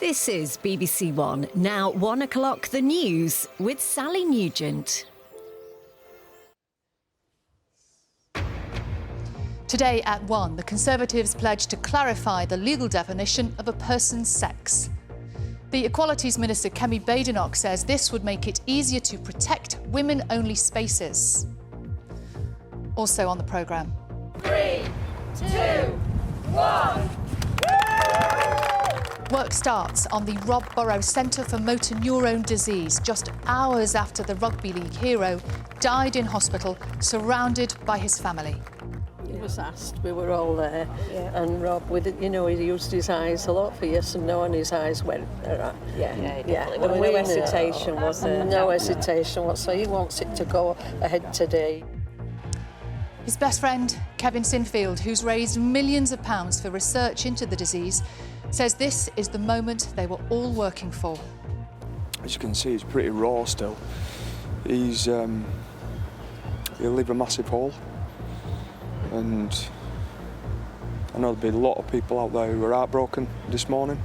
This is BBC One, now 1 o'clock the news with Sally Nugent. Today at 1, the Conservatives pledge to clarify the legal definition of a person's sex. The Equalities Minister Kemi Badenoch says this would make it easier to protect women-only spaces. Also on the programme. 3, 2, 1. Work starts on the Rob Burrow Centre for Motor Neurone Disease just hours after the rugby league hero died in hospital, surrounded by his family. He was asked, we were all there, and Rob, he used his eyes a lot for yes and no, and his eyes went. There was no hesitation, was there? No hesitation whatsoever. He wants it to go ahead today. His best friend, Kevin Sinfield, who's raised millions of pounds for research into the disease, says this is the moment they were all working for. As you can see, he's pretty raw still. He'll leave a massive hole. And I know there'll be a lot of people out there who are heartbroken this morning.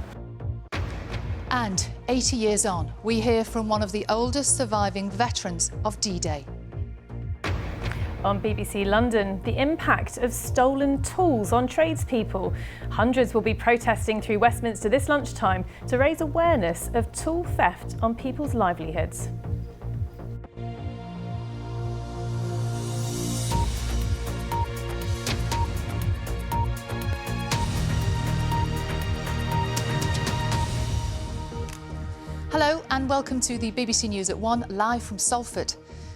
And 80 years on, we hear from one of the oldest surviving veterans of D-Day. On BBC London, the impact of stolen tools on tradespeople. Hundreds will be protesting through Westminster this lunchtime to raise awareness of tool theft on people's livelihoods. Hello and welcome to the BBC News at 1, live from Salford.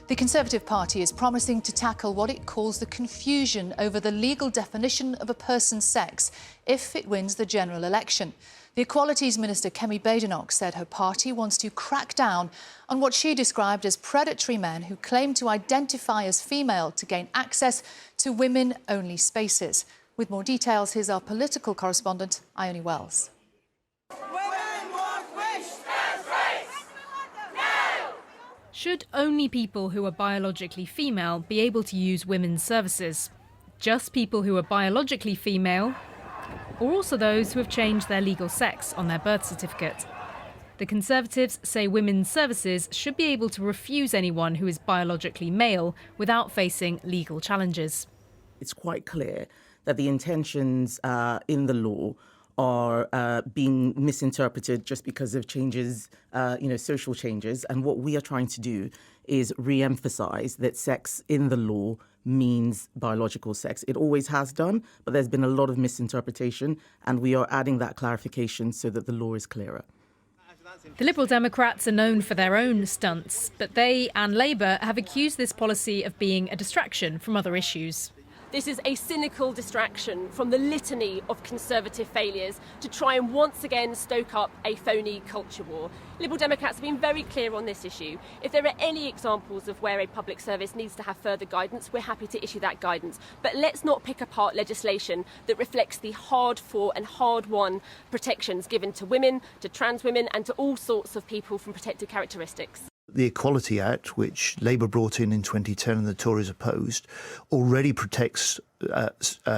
The Conservative Party is promising to tackle what it calls the confusion over the legal definition of a person's sex if it wins the general election. The Equalities Minister Kemi Badenoch said her party wants to crack down on what she described as predatory men who claim to identify as female to gain access to women-only spaces. With more details, here's our political correspondent, Ione Wells. Should only people who are biologically female be able to use women's services? Just people who are biologically female, or also those who have changed their legal sex on their birth certificate? The Conservatives say women's services should be able to refuse anyone who is biologically male without facing legal challenges. It's quite clear that the intentions in the law are being misinterpreted just because of changes, social changes. And what we are trying to do is re-emphasise that sex in the law means biological sex. It always has done, but there's been a lot of misinterpretation, and we are adding that clarification so that the law is clearer. The Liberal Democrats are known for their own stunts, but they and Labour have accused this policy of being a distraction from other issues. This is a cynical distraction from the litany of Conservative failures to try and once again stoke up a phony culture war. Liberal Democrats have been very clear on this issue. If there are any examples of where a public service needs to have further guidance, we're happy to issue that guidance. But let's not pick apart legislation that reflects the hard-fought and hard-won protections given to women, to trans women and to all sorts of people from protected characteristics. The Equality Act, which Labour brought in 2010 and the Tories opposed, already protects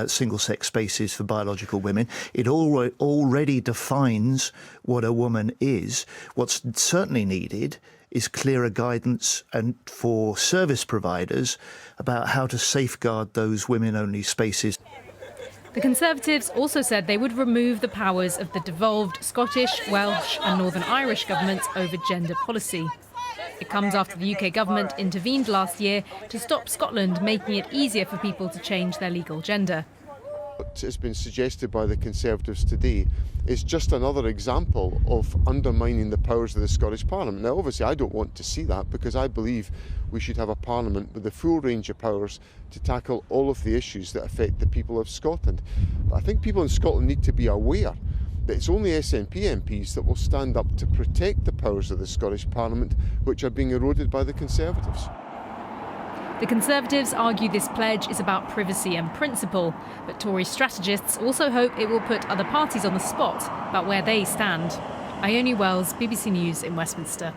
single-sex spaces for biological women. It already defines what a woman is. What's certainly needed is clearer guidance and for service providers about how to safeguard those women-only spaces. The Conservatives also said they would remove the powers of the devolved Scottish, Welsh and Northern Irish governments over gender policy. It comes after the UK government intervened last year to stop Scotland making it easier for people to change their legal gender. What has been suggested by the Conservatives today is just another example of undermining the powers of the Scottish Parliament. Now, obviously, I don't want to see that because I believe we should have a Parliament with the full range of powers to tackle all of the issues that affect the people of Scotland. But I think people in Scotland need to be aware that it's only SNP MPs that will stand up to protect the powers of the Scottish Parliament, which are being eroded by the Conservatives. The Conservatives argue this pledge is about privacy and principle, but Tory strategists also hope it will put other parties on the spot about where they stand. Ione Wells, BBC News in Westminster.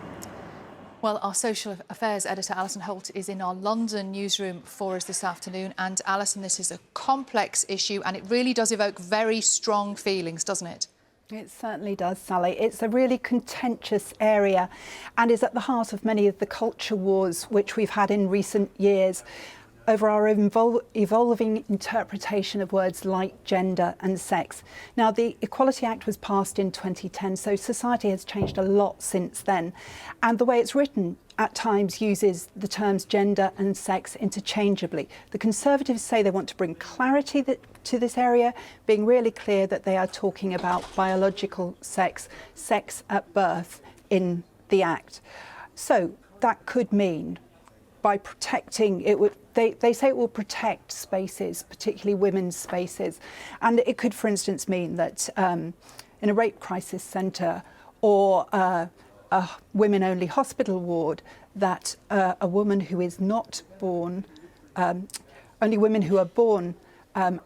Well, our social affairs editor, Alison Holt, is in our London newsroom for us this afternoon. And Alison, this is a complex issue and it really does evoke very strong feelings, doesn't it? It certainly does, Sally. It's a really contentious area and is at the heart of many of the culture wars which we've had in recent years over our evolving interpretation of words like gender and sex. Now, the Equality Act was passed in 2010, so society has changed a lot since then. And the way it's written at times uses the terms gender and sex interchangeably. The Conservatives say they want to bring clarity to this area, being really clear that they are talking about biological sex, sex at birth in the Act. So that could mean by protecting it would they say it will protect spaces, particularly women's spaces, and it could, for instance, mean that in a rape crisis centre or a women-only hospital ward, that a woman who is not born, only women who are born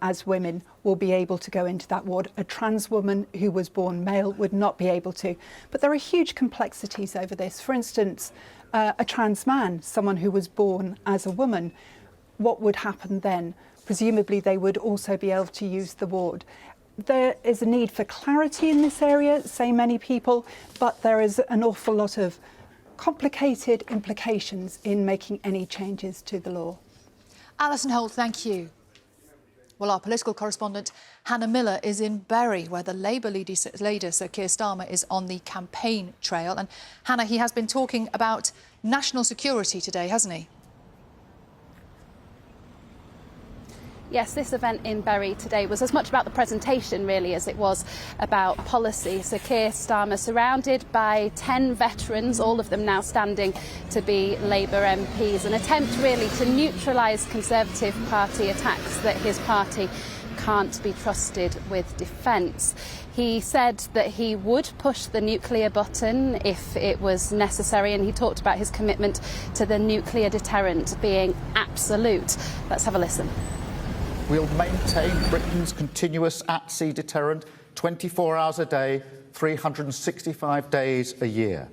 as women will be able to go into that ward. A trans woman who was born male would not be able to. But there are huge complexities over this. For instance, a trans man, someone who was born as a woman, what would happen then? Presumably they would also be able to use the ward. There is a need for clarity in this area, say many people, but there is an awful lot of complicated implications in making any changes to the law. Alison Holt, thank you. Well, our political correspondent Hannah Miller is in Bury, where the Labour leader, Sir Keir Starmer, is on the campaign trail. And Hannah, he has been talking about national security today, hasn't he? Yes, this event in Bury today was as much about the presentation, really, as it was about policy. Sir Keir Starmer, surrounded by 10 veterans, all of them now standing to be Labour MPs, an attempt really to neutralise Conservative Party attacks that his party can't be trusted with defence. He said that he would push the nuclear button if it was necessary, and he talked about his commitment to the nuclear deterrent being absolute. Let's have a listen. We'll maintain Britain's continuous at-sea deterrent 24 hours a day, 365 days a year.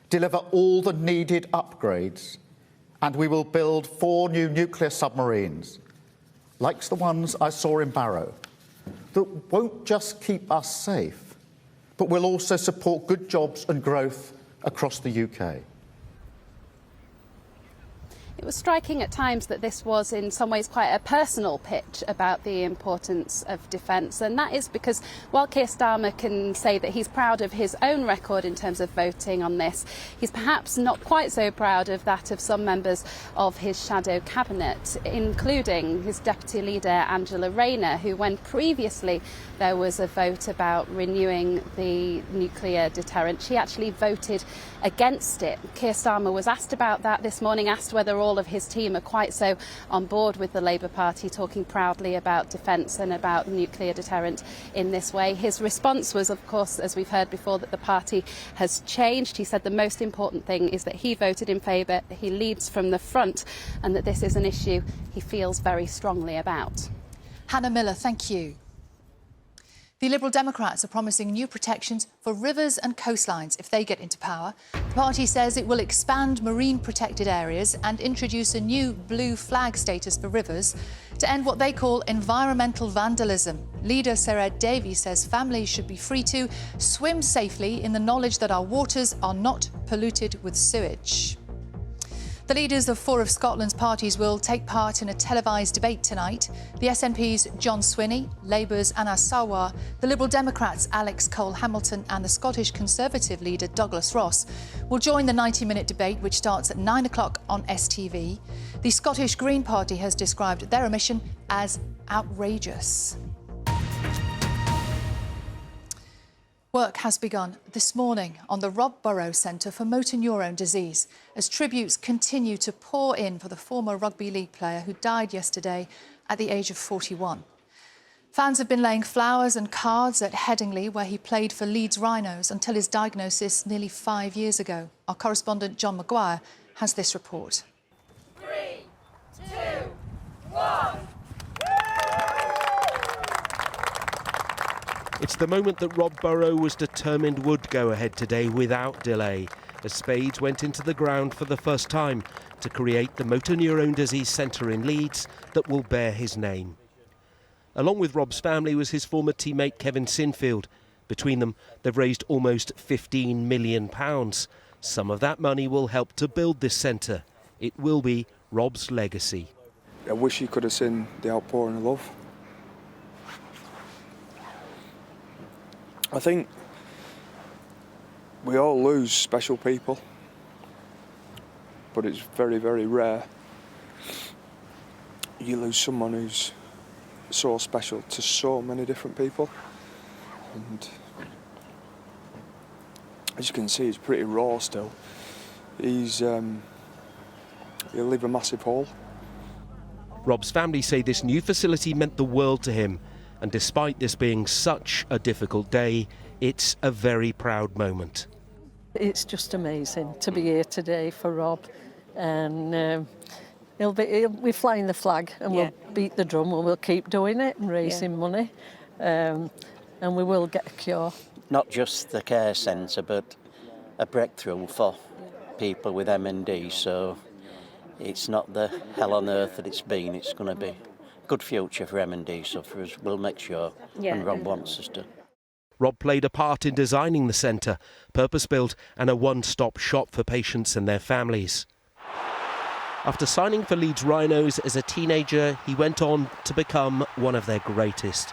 Deliver all the needed upgrades, and we will build 4 new nuclear submarines, like the ones I saw in Barrow, that won't just keep us safe, but will also support good jobs and growth across the UK. It was striking at times that this was in some ways quite a personal pitch about the importance of defence, and that is because while Keir Starmer can say that he's proud of his own record in terms of voting on this, he's perhaps not quite so proud of that of some members of his shadow cabinet, including his deputy leader Angela Rayner, who, when previously there was a vote about renewing the nuclear deterrent, she actually voted against it. Keir Starmer was asked about that this morning, asked whether all of his team are quite so on board with the Labour Party talking proudly about defence and about nuclear deterrent in this way. His response was, of course, as we've heard before, that the party has changed. He said the most important thing is that he voted in favour, he leads from the front, and that this is an issue he feels very strongly about. Hannah Miller, thank you. The Liberal Democrats are promising new protections for rivers and coastlines if they get into power. The party says it will expand marine protected areas and introduce a new blue flag status for rivers to end what they call environmental vandalism. Leader Sir Ed Davey says families should be free to swim safely in the knowledge that our waters are not polluted with sewage. The leaders of 4 of Scotland's parties will take part in a televised debate tonight. The SNP's John Swinney, Labour's Anas Sarwar, the Liberal Democrats' Alex Cole-Hamilton and the Scottish Conservative leader Douglas Ross will join the 90-minute debate, which starts at 9 o'clock on STV. The Scottish Green Party has described their omission as outrageous. Work has begun this morning on the Rob Burrows Centre for Motor Neurone Disease as tributes continue to pour in for the former rugby league player who died yesterday at the age of 41. Fans have been laying flowers and cards at Headingley, where he played for Leeds Rhinos until his diagnosis nearly 5 years ago. Our correspondent John Maguire has this report. 3, 2, 1... It's the moment that Rob Burrows was determined would go ahead today without delay, as spades went into the ground for the first time to create the Motor Neurone Disease Centre in Leeds that will bear his name. Along with Rob's family was his former teammate Kevin Sinfield, Between them, they've raised almost £15 million. Some of that money will help to build this centre. It will be Rob's legacy. I wish he could have seen the outpouring of love. I think we all lose special people, but it's very, very rare you lose someone who's so special to so many different people. And as you can see, he's pretty raw still. He'll leave a massive hole. Rob's family say this new facility meant the world to him, and despite this being such a difficult day, it's a very proud moment. It's just amazing to be here today for Rob, and he'll be flying the flag, and we'll beat the drum, and we'll keep doing it and raising money, and we will get a cure. Not just the care centre, but a breakthrough for people with MND. So it's not the hell on earth that it's been. It's going to be a good future for MND sufferers. We'll make sure, and Rob wants us to. Rob played a part in designing the centre, purpose-built and a one-stop shop for patients and their families. After signing for Leeds Rhinos as a teenager, he went on to become one of their greatest.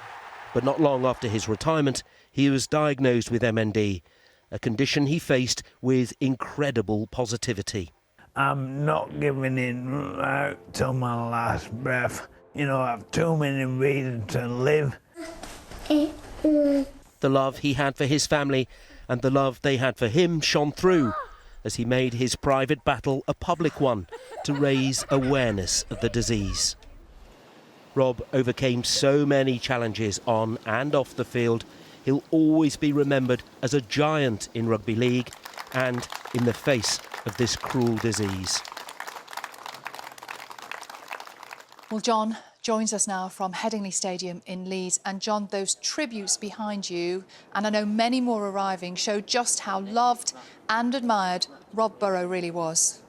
But not long after his retirement, he was diagnosed with MND, a condition he faced with incredible positivity. I'm not giving in right till my last breath. You know, I have too many reasons to live. The love he had for his family and the love they had for him shone through as he made his private battle a public one to raise awareness of the disease. Rob overcame so many challenges on and off the field. He'll always be remembered as a giant in rugby league and in the face of this cruel disease. Well, John joins us now from Headingley Stadium in Leeds. And John, those tributes behind you, and I know many more arriving, show just how loved and admired Rob Burrow really was.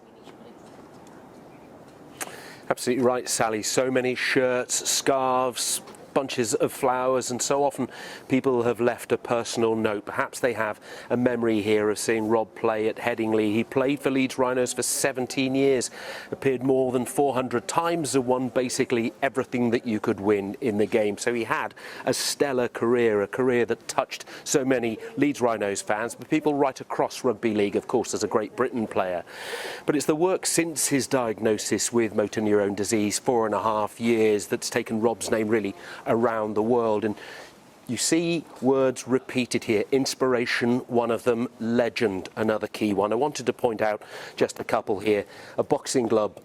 Absolutely right, Sally. So many shirts, scarves, bunches of flowers, and so often people have left a personal note. Perhaps they have a memory here of seeing Rob play at Headingley. He played for Leeds Rhinos for 17 years, appeared more than 400 times and won basically everything that you could win in the game. So he had a stellar career, a career that touched so many Leeds Rhinos fans, but people right across rugby league, of course, as a Great Britain player. But it's the work since his diagnosis with motor neurone disease, 4.5 years, that's taken Rob's name really around the world. And you see words repeated here. Inspiration, one of them. Legend, another key one. I wanted to point out just a couple here. A boxing glove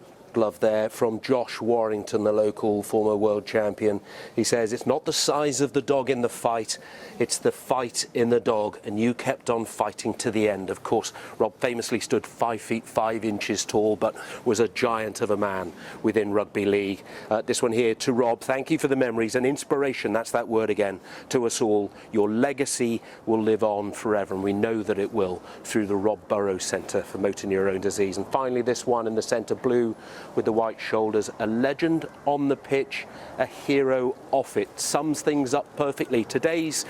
there from Josh Warrington, the local former world champion. He says, it's not the size of the dog in the fight, it's the fight in the dog, and you kept on fighting to the end. Of course, Rob famously stood 5 feet 5 inches tall, but was a giant of a man within rugby league. This one here to Rob, thank you for the memories and inspiration, that's that word again, to us all. Your legacy will live on forever, and we know that it will through the Rob Burrow Centre for Motor Neurone Disease. And finally, this one in the centre blue with the white shoulders, a legend on the pitch, a hero off it. Sums things up perfectly. Today's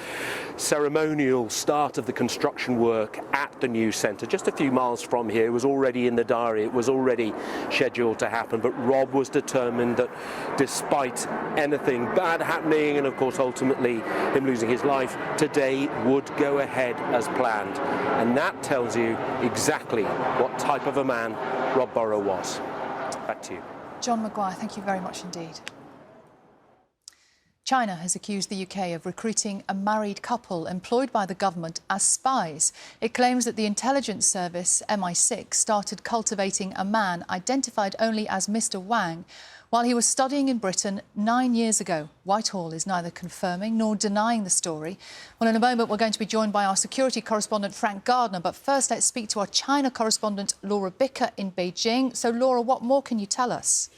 ceremonial start of the construction work at the new centre, just a few miles from here, was already in the diary. It was already scheduled to happen, but Rob was determined that despite anything bad happening, and of course ultimately him losing his life, today would go ahead as planned. And that tells you exactly what type of a man Rob Burrow was. Back to you. John Maguire, thank you very much indeed. China has accused the UK of recruiting a married couple employed by the government as spies. It claims that the intelligence service, MI6, started cultivating a man identified only as Mr. Wang while he was studying in Britain 9 years ago. Whitehall is neither confirming nor denying the story. Well, in a moment, we're going to be joined by our security correspondent, Frank Gardner. But first, let's speak to our China correspondent, Laura Bicker, in Beijing. So, Laura, what more can you tell us?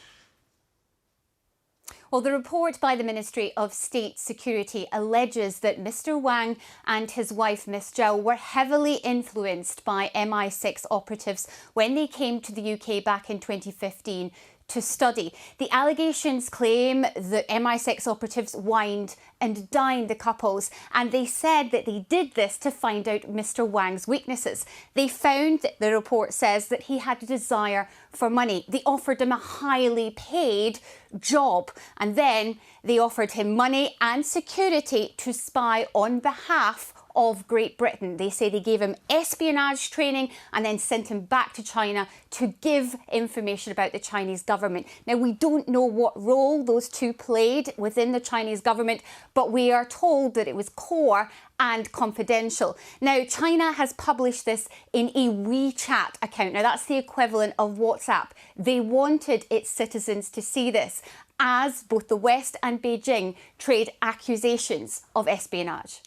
Well, the report by the Ministry of State Security alleges that Mr. Wang and his wife, Miss Zhao, were heavily influenced by MI6 operatives when they came to the UK back in 2015 to study. The allegations claim that MI6 operatives wined and dined the couples, and they said that they did this to find out Mr. Wang's weaknesses. They found that the report says that he had a desire for money. They offered him a highly paid job, and then they offered him money and security to spy on behalf of Great Britain. They say they gave him espionage training and then sent him back to China to give information about the Chinese government. Now, we don't know what role those two played within the Chinese government, but we are told that it was core and confidential. Now, China has published this in a WeChat account. Now, that's the equivalent of WhatsApp. They wanted its citizens to see this, as both the West and Beijing trade accusations of espionage.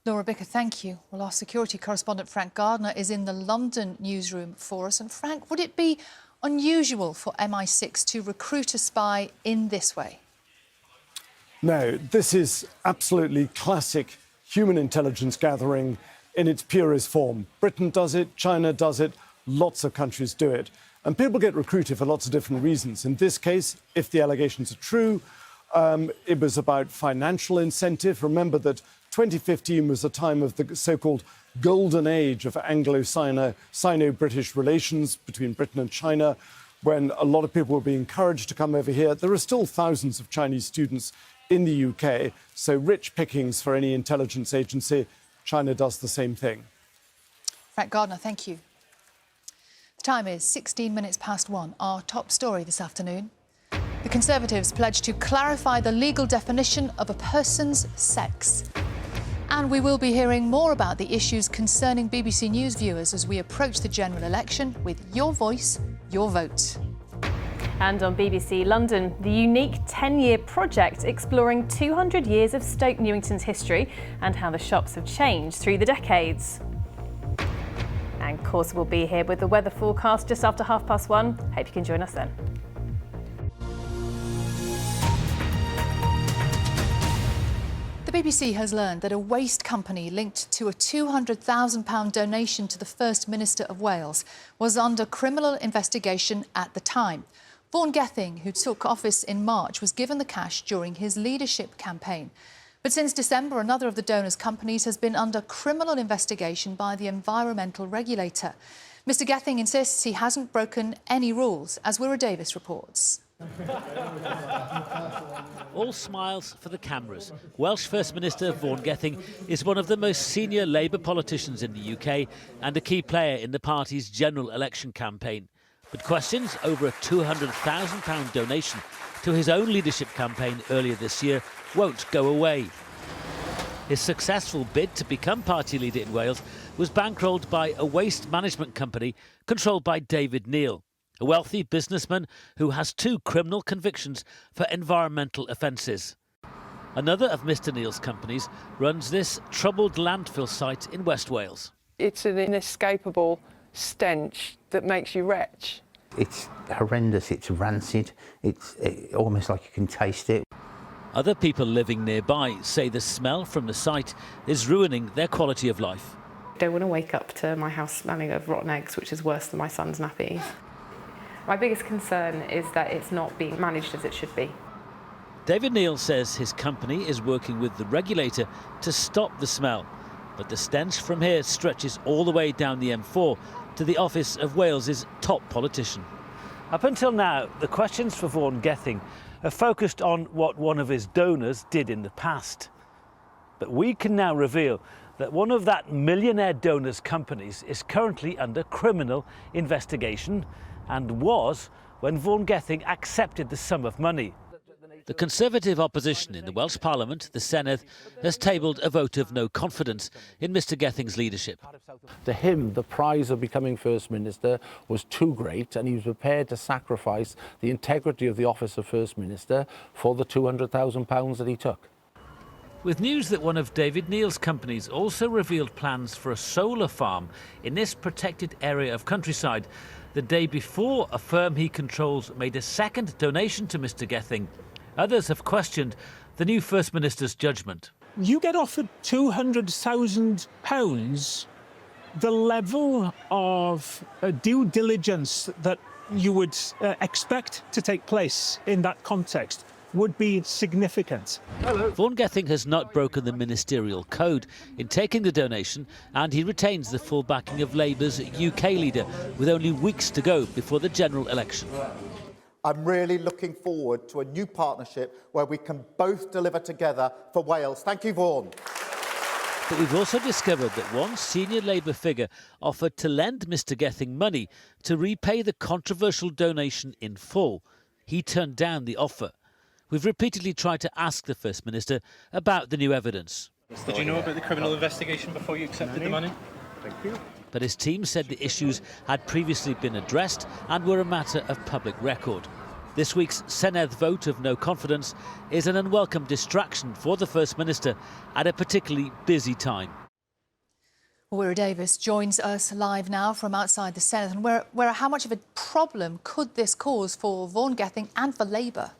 Laura Bicker, thank you. Well, our security correspondent Frank Gardner is in the London newsroom for us. And Frank, would it be unusual for MI6 to recruit a spy in this way? No, this is absolutely classic human intelligence gathering in its purest form. Britain does it, China does it, lots of countries do it. And people get recruited for lots of different reasons. In this case, if the allegations are true, it was about financial incentive. Remember that 2015 was the time of the so-called golden age of Anglo-Sino-British relations between Britain and China, when a lot of people were being encouraged to come over here. There are still thousands of Chinese students in the UK, so rich pickings for any intelligence agency. China does the same thing. Frank Gardner, thank you. The time is 16 minutes past 1. Our top story this afternoon. The Conservatives pledge to clarify the legal definition of a person's sex. And we will be hearing more about the issues concerning BBC News viewers as we approach the general election with your voice, your vote. And on BBC London, the unique 10-year project exploring 200 years of Stoke Newington's history and how the shops have changed through the decades. And of course, we'll be here with the weather forecast just after 1:30. Hope you can join us then. The BBC has learned that a waste company linked to a £200,000 donation to the First Minister of Wales was under criminal investigation at the time. Vaughan Gething, who took office in March, was given the cash during his leadership campaign. But since December, another of the donors' companies has been under criminal investigation by the environmental regulator. Mr Gething insists he hasn't broken any rules, as Wirra Davis reports. All smiles for the cameras. Welsh First Minister Vaughan Gething is one of the most senior Labour politicians in the UK and a key player in the party's general election campaign. But questions over a £200,000 donation to his own leadership campaign earlier this year won't go away. His successful bid to become party leader in Wales was bankrolled by a waste management company controlled by David Neil, a wealthy businessman who has 2 criminal convictions for environmental offences. Another of Mr Neil's companies runs this troubled landfill site in West Wales. It's an inescapable stench that makes you retch. It's horrendous, it's rancid, it's almost like you can taste it. Other people living nearby say the smell from the site is ruining their quality of life. I don't want to wake up to my house smelling of rotten eggs, which is worse than my son's nappies. My biggest concern is that it's not being managed as it should be. David Neil says his company is working with the regulator to stop the smell, but the stench from here stretches all the way down the M4 to the office of Wales's top politician. Up until now, the questions for Vaughan Gething are focused on what one of his donors did in the past. But we can now reveal that one of that millionaire donor's companies is currently under criminal investigation and was when Vaughan Gething accepted the sum of money. The Conservative opposition in the Welsh Parliament, the Senedd, has tabled a vote of no confidence in Mr Gething's leadership. To him, the prize of becoming First Minister was too great, and he was prepared to sacrifice the integrity of the office of First Minister for the £200,000 that he took. With news that one of David Neil's companies also revealed plans for a solar farm in this protected area of countryside, the day before a firm he controls made a second donation to Mr Gething, others have questioned the new First Minister's judgment. You get offered £200,000, the level of due diligence that you would expect to take place in that context would be significant. Vaughan Gething has not broken the ministerial code in taking the donation, and he retains the full backing of Labour's UK leader, with only weeks to go before the general election. I'm really looking forward to a new partnership where we can both deliver together for Wales. Thank you, Vaughan. But we've also discovered that one senior Labour figure offered to lend Mr Gething money to repay the controversial donation in full. He turned down the offer. We've repeatedly tried to ask the First Minister about the new evidence. Did you know about the criminal investigation before you accepted the money? Thank you. But his team said the issues had previously been addressed and were a matter of public record. This week's Senedd vote of no confidence is an unwelcome distraction for the First Minister at a particularly busy time. Wira Davis joins us live now from outside the Senedd. And where how much of a problem could this cause for Vaughan Gething and for Labour?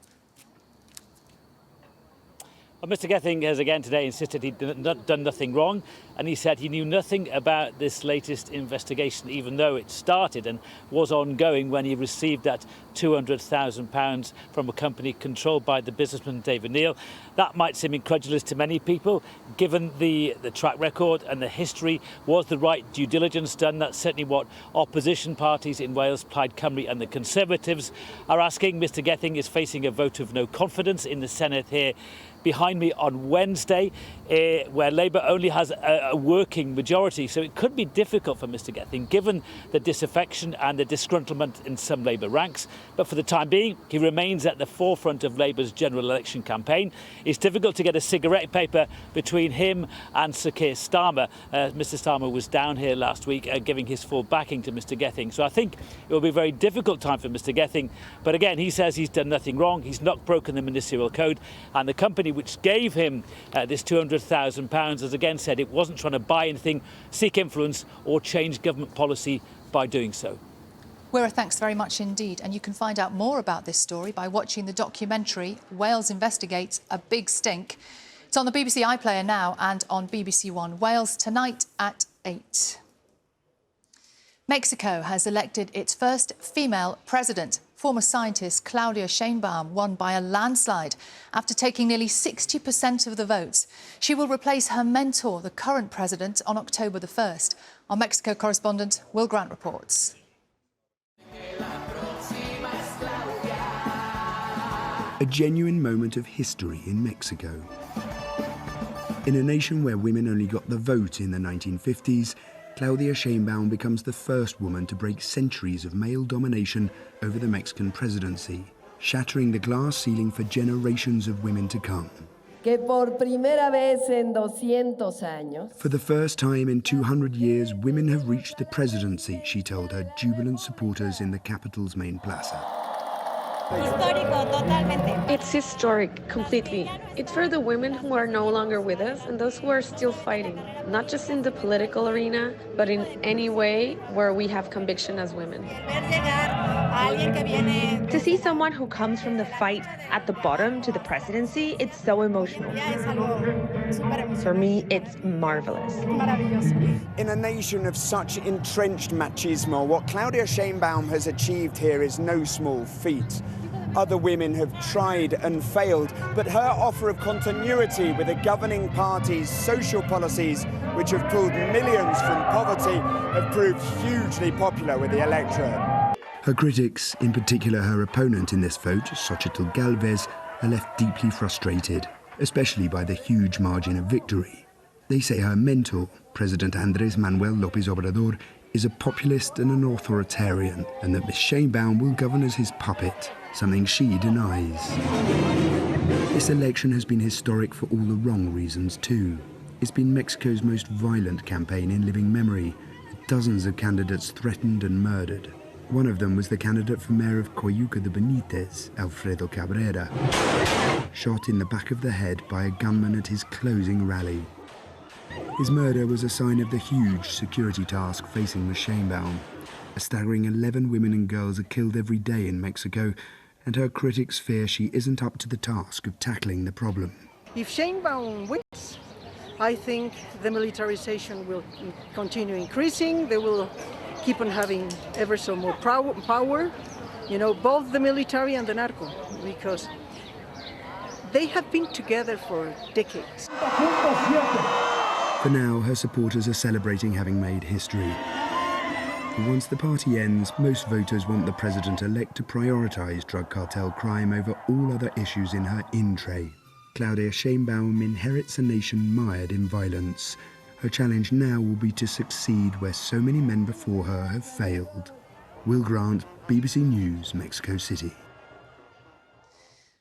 Well, Mr Gething has again today insisted he'd done nothing wrong, and he said he knew nothing about this latest investigation, even though it started and was ongoing when he received that £200,000 from a company controlled by the businessman David Neil. That might seem incredulous to many people, given the track record and the history. Was the right due diligence done? That's certainly what opposition parties in Wales, Plaid Cymru and the Conservatives are asking. Mr Gething is facing a vote of no confidence in the Senedd here behind me on Wednesday, where Labour only has a working majority. So it could be difficult for Mr Gething, given the disaffection and the disgruntlement in some Labour ranks. But for the time being, he remains at the forefront of Labour's general election campaign. It's difficult to get a cigarette paper between him and Sir Keir Starmer. Mr Starmer was down here last week giving his full backing to Mr Gething. So I think it will be a very difficult time for Mr Gething. But again, he says he's done nothing wrong. He's not broken the ministerial code. And the company which gave him this £200,000 has again said it wasn't trying to buy anything, seek influence or change government policy by doing so. Wira, thanks very much indeed. And you can find out more about this story by watching the documentary Wales Investigates a Big Stink. It's on the BBC iPlayer now and on BBC One Wales tonight at 8. Mexico has elected its first female president. Former scientist Claudia Sheinbaum won by a landslide after taking nearly 60% of the votes. She will replace her mentor, the current president, on October the 1st. Our Mexico correspondent Will Grant reports. A genuine moment of history in Mexico. In a nation where women only got the vote in the 1950s, Claudia Sheinbaum becomes the first woman to break centuries of male domination over the Mexican presidency, shattering the glass ceiling for generations of women to come. Que por primera vez en 200 años. For the first time in 200 years, women have reached the presidency, she told her jubilant supporters in the capital's main plaza. It's historic, completely. It's for the women who are no longer with us and those who are still fighting, not just in the political arena, but in any way where we have conviction as women. To see someone who comes from the fight at the bottom to the presidency, it's so emotional. For me, it's marvelous. In a nation of such entrenched machismo, what Claudia Sheinbaum has achieved here is no small feat. Other women have tried and failed, but her offer of continuity with the governing party's social policies, which have pulled millions from poverty, have proved hugely popular with the electorate. Her critics, in particular her opponent in this vote, Xochitl Galvez, are left deeply frustrated, especially by the huge margin of victory. They say her mentor, President Andrés Manuel López Obrador, is a populist and an authoritarian, and that Ms. Sheinbaum will govern as his puppet, something she denies. This election has been historic for all the wrong reasons too. It's been Mexico's most violent campaign in living memory, with dozens of candidates threatened and murdered. One of them was the candidate for mayor of Coyuca de Benítez, Alfredo Cabrera, shot in the back of the head by a gunman at his closing rally. His murder was a sign of the huge security task facing Ms. Sheinbaum. A staggering 11 women and girls are killed every day in Mexico, and her critics fear she isn't up to the task of tackling the problem. If Sheinbaum wins, I think the militarization will continue increasing. They will keep on having ever so more power. you know, both the military and the narco, because they have been together for decades. For now, her supporters are celebrating having made history. But once the party ends, most voters want the president-elect to prioritise drug cartel crime over all other issues in her in-tray. Claudia Sheinbaum inherits a nation mired in violence. Her challenge now will be to succeed where so many men before her have failed. Will Grant, BBC News, Mexico City.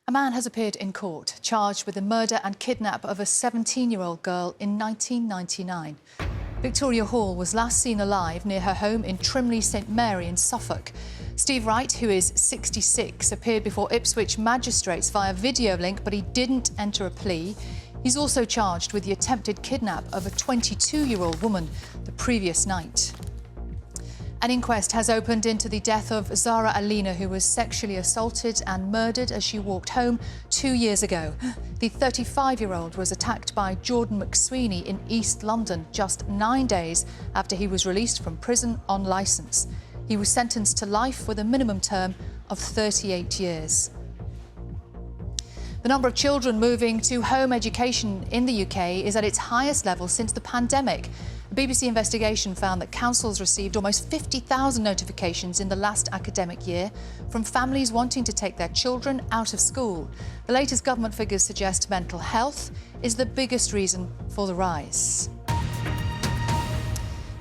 A man has appeared in court, charged with the murder and kidnap of a 17-year-old girl in 1999. Victoria Hall was last seen alive near her home in Trimley St Mary in Suffolk. Steve Wright, who is 66, appeared before Ipswich magistrates via video link, but he didn't enter a plea. He's also charged with the attempted kidnap of a 22-year-old woman the previous night. An inquest has opened into the death of Zara Alina, who was sexually assaulted and murdered as she walked home 2 years ago. The 35-year-old was attacked by Jordan McSweeney in East London just 9 days after he was released from prison on licence. He was sentenced to life with a minimum term of 38 years. The number of children moving to home education in the UK is at its highest level since the pandemic. A BBC investigation found that councils received almost 50,000 notifications in the last academic year from families wanting to take their children out of school. The latest government figures suggest mental health is the biggest reason for the rise.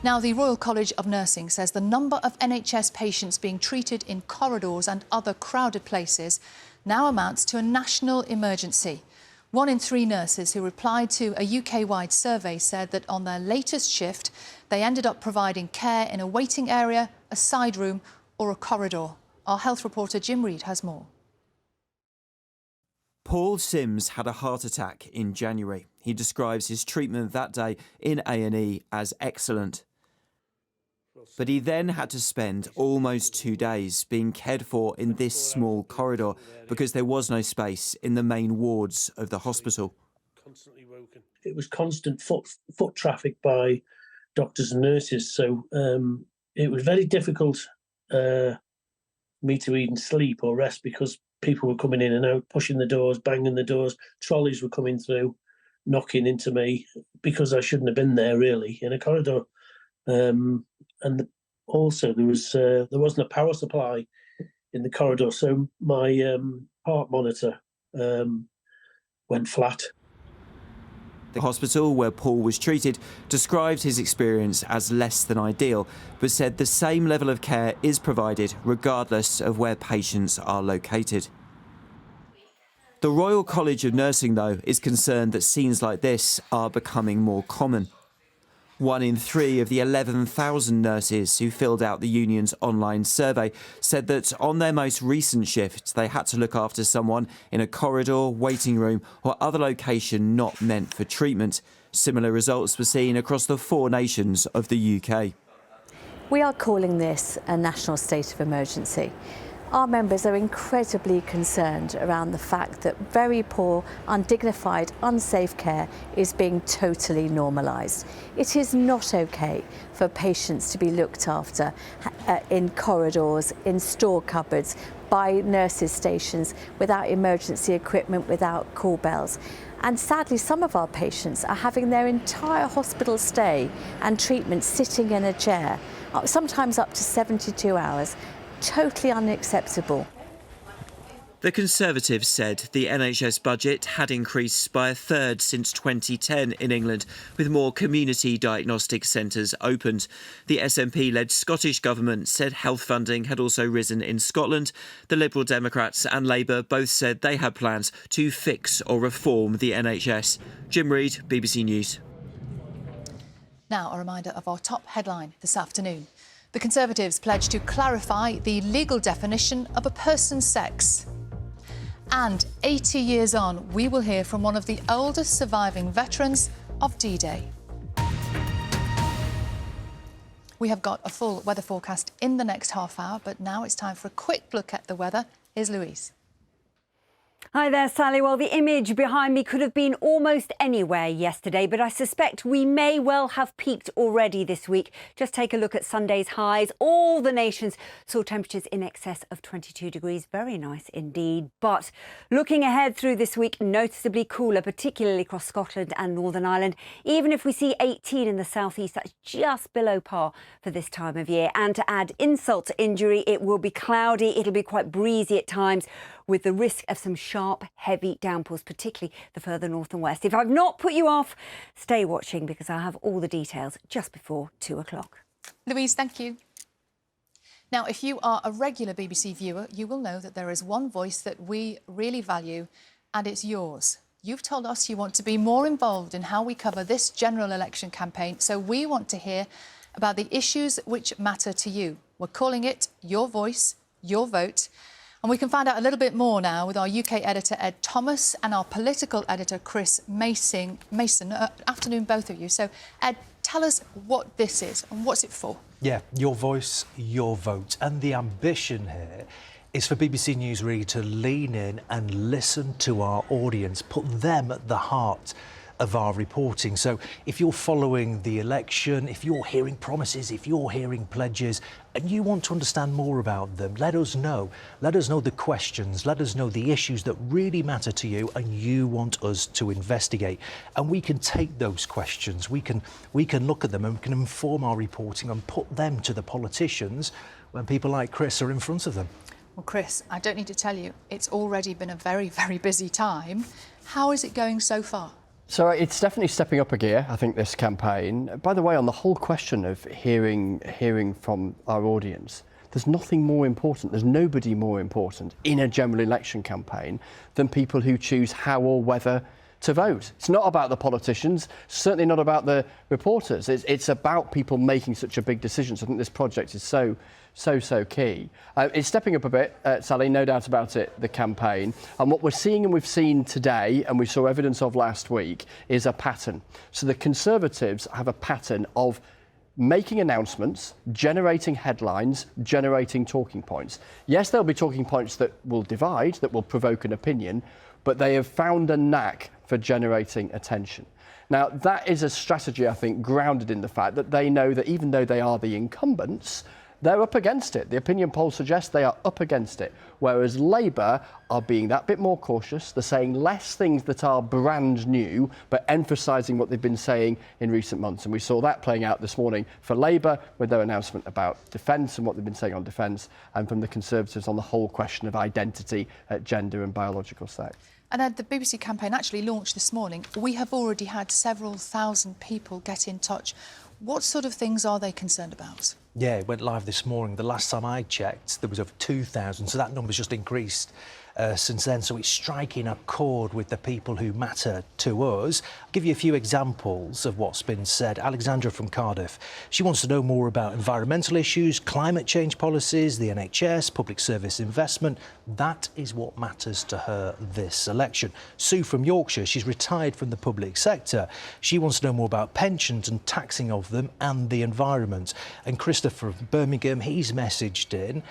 Now, the Royal College of Nursing says the number of NHS patients being treated in corridors and other crowded places now amounts to a national emergency. 1 in 3 nurses who replied to a UK-wide survey said that on their latest shift, they ended up providing care in a waiting area, a side room or a corridor. Our health reporter Jim Reid has more. Paul Sims had a heart attack in January. He describes his treatment that day in A&E as excellent. But he then had to spend almost 2 days being cared for in this small corridor because there was no space in the main wards of the hospital. It was constant foot traffic by doctors and nurses, so it was very difficult me to even sleep or rest because people were coming in and out, pushing the doors, banging the doors, trolleys were coming through, knocking into me because I shouldn't have been there really in a corridor. And also there wasn't a power supply in the corridor, so my heart monitor went flat. The hospital where Paul was treated described his experience as less than ideal, but said the same level of care is provided regardless of where patients are located. The Royal College of Nursing, though, is concerned that scenes like this are becoming more common. 1 in 3 of the 11,000 nurses who filled out the union's online survey said that on their most recent shift, they had to look after someone in a corridor, waiting room or other location not meant for treatment. Similar results were seen across the 4 nations of the UK. We are calling this a national state of emergency. Our members are incredibly concerned around the fact that very poor, undignified, unsafe care is being totally normalised. It is not okay for patients to be looked after in corridors, in store cupboards, by nurses' stations, without emergency equipment, without call bells. And sadly, some of our patients are having their entire hospital stay and treatment sitting in a chair, sometimes up to 72 hours. Totally unacceptable. The Conservatives said the NHS budget had increased by 1/3 since 2010 in England, with more community diagnostic centres opened. The SNP-led Scottish Government said health funding had also risen in Scotland. The Liberal Democrats and Labour both said they had plans to fix or reform the NHS. Jim Reid, BBC News. Now, a reminder of our top headline this afternoon. The Conservatives pledged to clarify the legal definition of a person's sex. And 80 years on, we will hear from one of the oldest surviving veterans of D-Day. We have got a full weather forecast in the next half hour, but now it's time for a quick look at the weather. Here's Louise. Hi there, Sally. Well, the image behind me could have been almost anywhere yesterday, but I suspect we may well have peaked already this week. Just take a look at Sunday's highs. All the nations saw temperatures in excess of 22 degrees. Very nice indeed. But looking ahead through this week, noticeably cooler, particularly across Scotland and Northern Ireland. Even if we see 18 in the southeast, that's just below par for this time of year. And to add insult to injury, it will be cloudy. It'll be quite breezy at times, with the risk of some sharp, heavy downpours, particularly the further north and west. If I've not put you off, stay watching because I'll have all the details just before 2 o'clock. Louise, thank you. Now, if you are a regular BBC viewer, you will know that there is one voice that we really value, and it's yours. You've told us you want to be more involved in how we cover this general election campaign, so we want to hear about the issues which matter to you. We're calling it Your Voice, Your Vote. And we can find out a little bit more now with our UK editor, Ed Thomas, and our political editor, Chris Mason. Afternoon, both of you. So, Ed, tell us what this is and what's it for. Yeah, Your Voice, Your Vote. And the ambition here is for BBC News really to lean in and listen to our audience, put them at the heart of our reporting. So if you're following the election, if you're hearing promises, if you're hearing pledges, and you want to understand more about them, let us know. Let us know the questions, let us know the issues that really matter to you and you want us to investigate. And we can take those questions, we can look at them and we can inform our reporting and put them to the politicians when people like Chris are in front of them. Well, Chris, I don't need to tell you, it's already been a very, very busy time. How is it going so far? So it's definitely stepping up a gear, I think, this campaign. By the way, on the whole question of hearing from our audience, there's nothing more important, there's nobody more important in a general election campaign than people who choose how or whether to vote. It's not about the politicians, certainly not about the reporters. It's about people making such a big decision. So I think this project is so key. It's stepping up a bit, Sally, no doubt about it, the campaign. And what we're seeing and we've seen today, and we saw evidence of last week, is a pattern. So the Conservatives have a pattern of making announcements, generating headlines, generating talking points. Yes, there'll be talking points that will divide, that will provoke an opinion, but they have found a knack for generating attention. Now, that is a strategy, I think, grounded in the fact that they know that even though they are the incumbents, they're up against it. The opinion polls suggest they are up against it, whereas Labour are being that bit more cautious. They're saying less things that are brand new, but emphasising what they've been saying in recent months. And we saw that playing out this morning for Labour with their announcement about defence and what they've been saying on defence, and from the Conservatives on the whole question of identity, gender and biological sex. And Ed, the BBC campaign actually launched this morning. We have already had several thousand people get in touch. What sort of things are they concerned about? Yeah, it went live this morning. The last time I checked, there was over 2,000, so that number's just increased since then. So it's striking a chord with the people who matter to us. I'll give you a few examples of what's been said. Alexandra from Cardiff, she wants to know more about environmental issues, climate change policies, the NHS, public service investment. That is what matters to her this election. Sue from Yorkshire, she's retired from the public sector. She wants to know more about pensions and taxing of them and the environment. And Christopher from Birmingham, he's messaged in.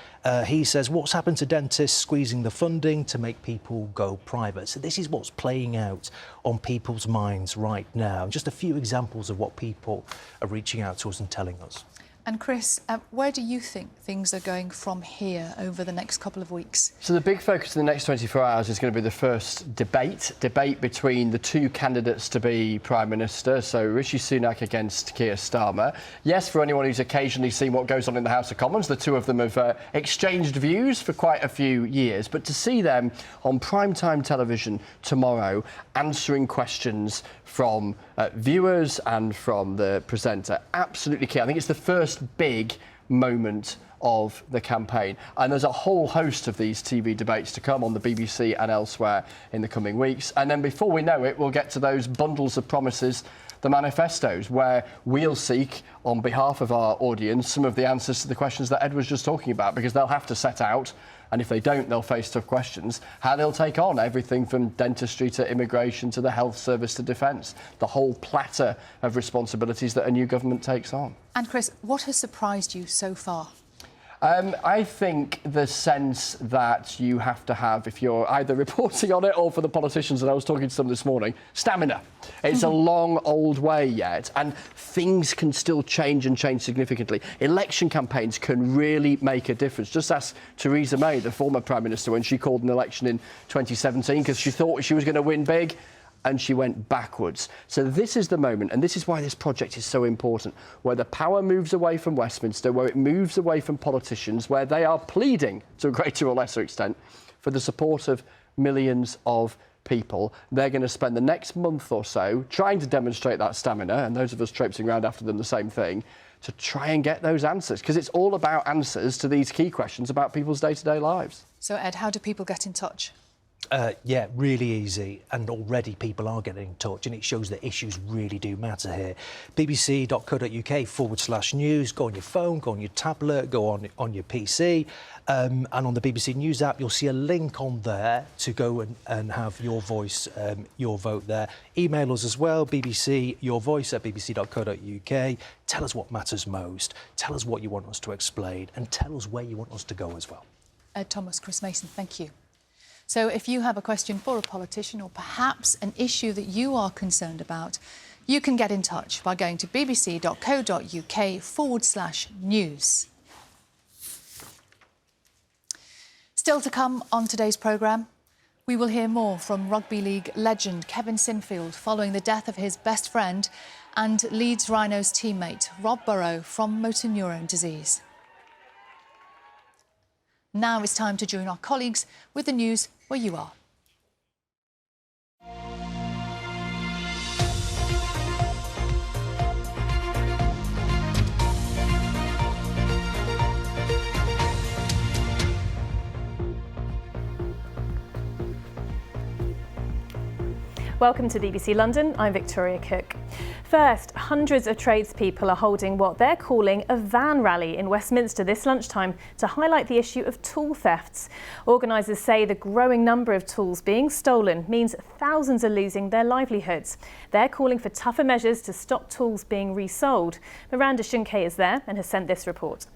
He says, what's happened to dentists squeezing the funding to make people go private? So this is what's playing out on people's minds right now. Just a few examples of what people are reaching out to us and telling us. And Chris, where do you think things are going from here over the next couple of weeks? So the big focus in the next 24 hours is going to be the first debate between the two candidates to be Prime Minister, so Rishi Sunak against Keir Starmer. Yes, for anyone who's occasionally seen what goes on in the House of Commons, the two of them have exchanged views for quite a few years, but to see them on primetime television tomorrow answering questions from viewers and from the presenter, absolutely key. I think it's the first big moment of the campaign. And there's a whole host of these TV debates to come on the BBC and elsewhere in the coming weeks. And then before we know it, we'll get to those bundles of promises, the manifestos, where we'll seek, on behalf of our audience, some of the answers to the questions that Ed was just talking about, because they'll have to set out, and if they don't, they'll face tough questions, how they'll take on everything from dentistry to immigration to the health service to defence, the whole platter of responsibilities that a new government takes on. And Chris, what has surprised you so far? I think the sense that you have to have, if you're either reporting on it or for the politicians, and I was talking to them this morning, stamina. It's a long, old way yet, and things can still change and change significantly. Election campaigns can really make a difference. Just ask Theresa May, the former Prime Minister, when she called an election in 2017 because she thought she was going to win big, and she went backwards. So this is the moment, and this is why this project is so important, where the power moves away from Westminster, where it moves away from politicians, where they are pleading, to a greater or lesser extent, for the support of millions of people. They're going to spend the next month or so trying to demonstrate that stamina, and those of us traipsing around after them the same thing, to try and get those answers, because it's all about answers to these key questions about people's day-to-day lives. So, Ed, how do people get in touch? Yeah, really easy, and already people are getting in touch, and it shows that issues really do matter here. bbc.co.uk/news. Go on your phone, go on your tablet, go on your PC, and on the BBC News app you'll see a link on there to go and have your voice, your vote there. Email us as well, bbcyourvoice@bbc.co.uk. Tell us what matters most, tell us what you want us to explain, and tell us where you want us to go as well. Ed Thomas, Chris Mason, thank you. So if you have a question for a politician or perhaps an issue that you are concerned about, you can get in touch by going to bbc.co.uk/news. Still to come on today's programme, we will hear more from rugby league legend Kevin Sinfield following the death of his best friend and Leeds Rhinos teammate Rob Burrow from motor neurone disease. Now it's time to join our colleagues with the news where you are. Welcome to BBC London, I'm Victoria Cook. First, hundreds of tradespeople are holding what they're calling a van rally in Westminster this lunchtime to highlight the issue of tool thefts. Organisers say the growing number of tools being stolen means thousands are losing their livelihoods. They're calling for tougher measures to stop tools being resold. Miranda Shunkay is there and has sent this report.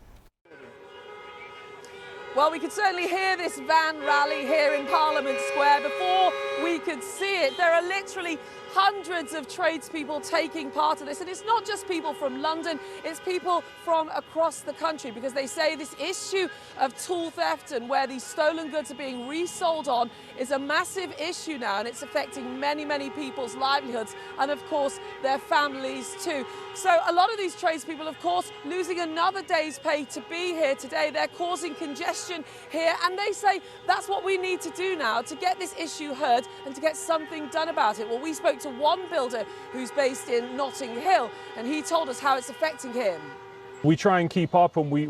Well, we could certainly hear this van rally here in Parliament Square before we could see it. There are literally hundreds of tradespeople taking part in this, and it's not just people from London, it's people from across the country, because they say this issue of tool theft and where these stolen goods are being resold on is a massive issue now, and it's affecting many people's livelihoods and of course their families too. So a lot of these tradespeople, of course, losing another day's pay to be here today. They're causing congestion here, and they say that's what we need to do now to get this issue heard and to get something done about it. Well, we spoke to one builder who's based in Notting Hill, and he told us how it's affecting him. We try and keep up, and we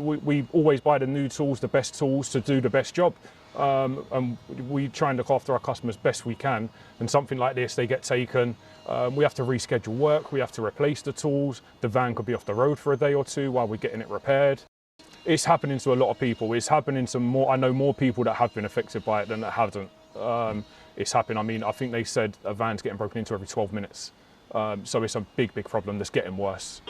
always buy the new tools, the best tools to do the best job. And we try and look after our customers best we can. And something like this, they get taken. We have to reschedule work, we have to replace the tools. The van could be off the road for a day or two while we're getting it repaired. It's happening to a lot of people. It's happening to more, I know more people that have been affected by it than that haven't. It's happening. I mean, I think they said a van's getting broken into every 12 minutes. So it's a big problem that's getting worse.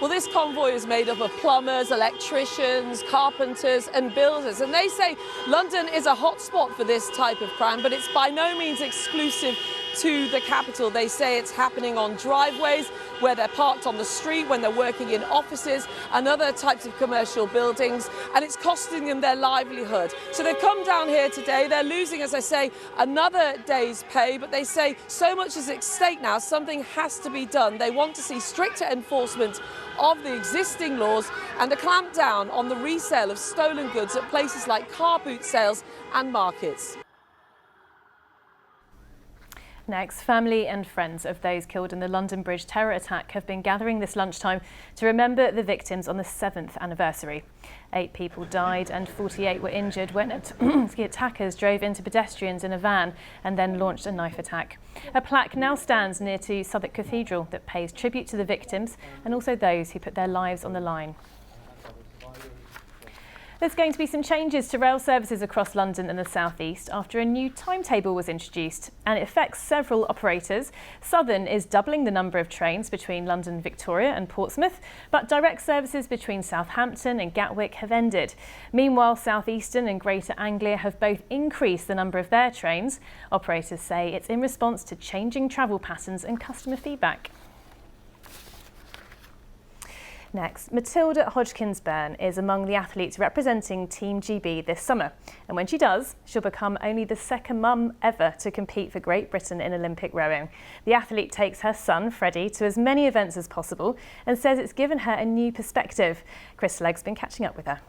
Well, this convoy is made up of plumbers, electricians, carpenters and builders. And they say London is a hotspot for this type of crime, but it's by no means exclusive to the capital. They say it's happening on driveways, where they're parked on the street, when they're working in offices and other types of commercial buildings, and it's costing them their livelihood. So they've come down here today. They're losing, as I say, another day's pay, but they say so much is at stake now, something has to be done. They want to see stricter enforcement of the existing laws and a clampdown on the resale of stolen goods at places like car boot sales and markets. Next, family and friends of those killed in the London Bridge terror attack have been gathering this lunchtime to remember the victims on the 7th anniversary. 8 people died and 48 were injured when attackers drove into pedestrians in a van and then launched a knife attack. A plaque now stands near to Southwark Cathedral that pays tribute to the victims and also those who put their lives on the line. There's going to be some changes to rail services across London and the South East after a new timetable was introduced, and it affects several operators. Southern is doubling the number of trains between London, Victoria and Portsmouth, but direct services between Southampton and Gatwick have ended. Meanwhile, South Eastern and Greater Anglia have both increased the number of their trains. Operators say it's in response to changing travel patterns and customer feedback. Next, Matilda Hodgkins-Byrne is among the athletes representing Team GB this summer. And when she does, she'll become only the second mum ever to compete for Great Britain in Olympic rowing. The athlete takes her son, Freddie, to as many events as possible and says it's given her a new perspective. Chris Legg's been catching up with her.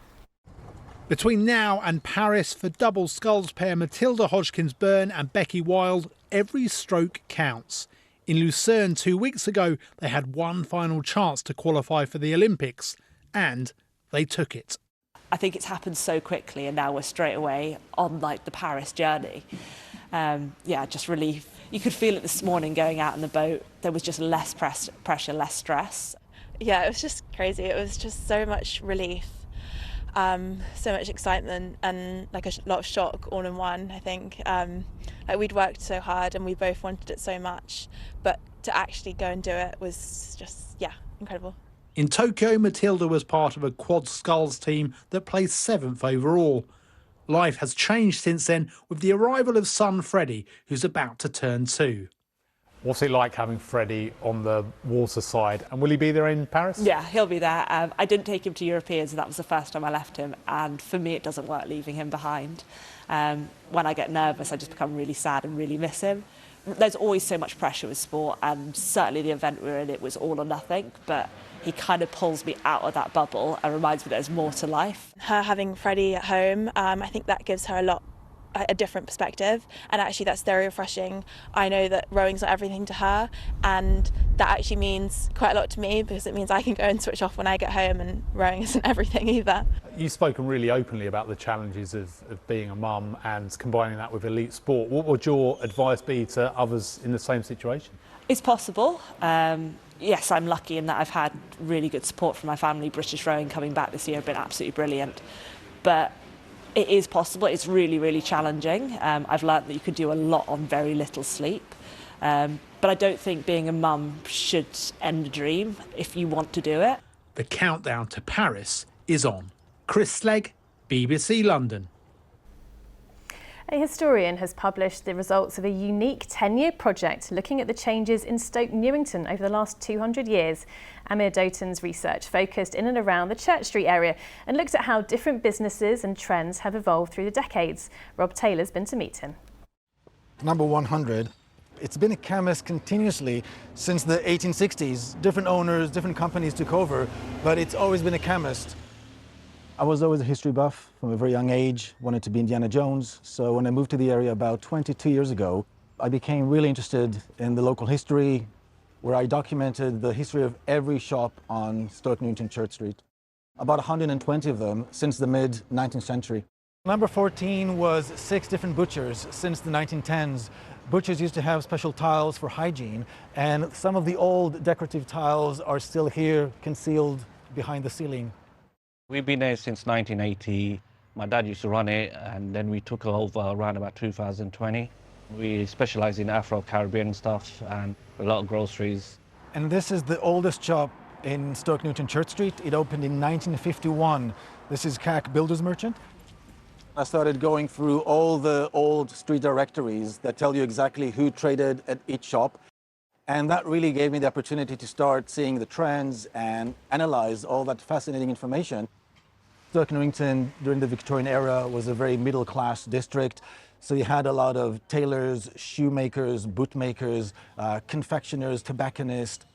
Between now and Paris, for double sculls pair Matilda Hodgkins-Byrne and Becky Wild, every stroke counts. In Lucerne 2 weeks ago, they had one final chance to qualify for the Olympics, and they took it. I think it's happened so quickly, and now we're straight away on the Paris journey. Just relief. You could feel it this morning going out in the boat. There was just less pressure, less stress. Yeah, it was just crazy. It was just so much relief, so much excitement, and a lot of shock all in one. I think we'd worked so hard and we both wanted it so much, but to actually go and do it was just incredible. In Tokyo, Matilda was part of a quad sculls team that placed 7th overall. Life has changed since then with the arrival of son Freddie, who's about to turn 2. What's it like having Freddie on the water side, and will he be there in Paris? Yeah, he'll be there. I didn't take him to Europeans, and that was the first time I left him, and for me it doesn't work leaving him behind. When I get nervous, I just become really sad and really miss him. There's always so much pressure with sport, and certainly the event we were in, it was all or nothing, but he kind of pulls me out of that bubble and reminds me there's more to life. Her having Freddie at home, I think that gives her a different perspective, and actually that's very refreshing. I know that rowing's not everything to her, and that actually means quite a lot to me because it means I can go and switch off when I get home, and rowing isn't everything either. You've spoken really openly about the challenges of being a mum and combining that with elite sport. What would your advice be to others in the same situation? It's possible. Yes, I'm lucky in that I've had really good support from my family. British rowing coming back this year have been absolutely brilliant, but it is possible. It's really, really challenging. I've learnt that you can do a lot on very little sleep. But I don't think being a mum should end a dream if you want to do it. The countdown to Paris is on. Chris Legg, BBC London. A historian has published the results of a unique 10-year project looking at the changes in Stoke Newington over the last 200 years. Amir Doughton's research focused in and around the Church Street area and looked at how different businesses and trends have evolved through the decades. Rob Taylor's been to meet him. Number 100. It's been a chemist continuously since the 1860s. Different owners, different companies took over, but it's always been a chemist. I was always a history buff from a very young age, wanted to be Indiana Jones. So when I moved to the area about 22 years ago, I became really interested in the local history, where I documented the history of every shop on Stoke Newington Church Street. About 120 of them since the mid-19th century. Number 14 was 6 different butchers since the 1910s. Butchers used to have special tiles for hygiene, and some of the old decorative tiles are still here, concealed behind the ceiling. We've been there since 1980. My dad used to run it, and then we took over around about 2020. We specialize in Afro-Caribbean stuff and a lot of groceries. And this is the oldest shop in Stoke Newington Church Street. It opened in 1951. This is CAC Builders Merchant. I started going through all the old street directories that tell you exactly who traded at each shop. And that really gave me the opportunity to start seeing the trends and analyze all that fascinating information. Stoke Newington during the Victorian era was a very middle-class district. So you had a lot of tailors, shoemakers, bootmakers, confectioners, tobacconists.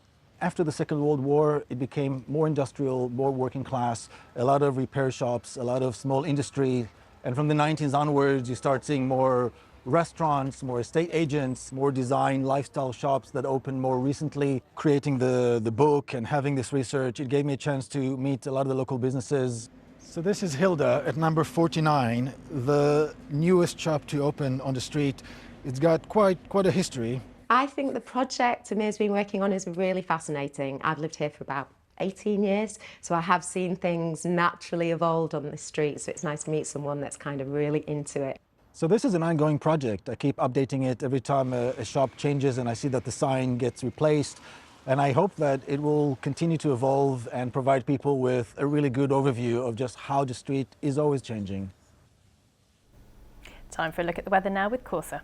After the Second World War, it became more industrial, more working class, a lot of repair shops, a lot of small industry. And from the 1990s onwards, you start seeing more restaurants, more estate agents, more design lifestyle shops that opened more recently. Creating the book and having this research, it gave me a chance to meet a lot of the local businesses. So this is Hilda at number 49, the newest shop to open on the street. It's got quite a history. I think the project Amir's been working on is really fascinating. I've lived here for about 18 years. So I have seen things naturally evolved on the street. So it's nice to meet someone that's kind of really into it. So this is an ongoing project. I keep updating it every time a shop changes and I see that the sign gets replaced. And I hope that it will continue to evolve and provide people with a really good overview of just how the street is always changing. Time for a look at the weather now with Corsa.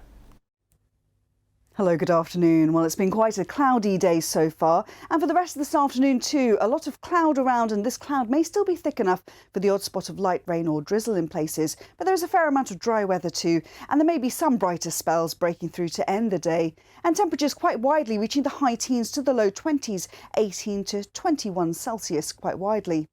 Hello, good afternoon. Well, it's been quite a cloudy day so far, and for the rest of this afternoon too, a lot of cloud around, and this cloud may still be thick enough for the odd spot of light rain or drizzle in places, but there's a fair amount of dry weather too, and there may be some brighter spells breaking through to end the day, and temperatures quite widely reaching the high teens to the low 20s, 18 to 21 Celsius quite widely.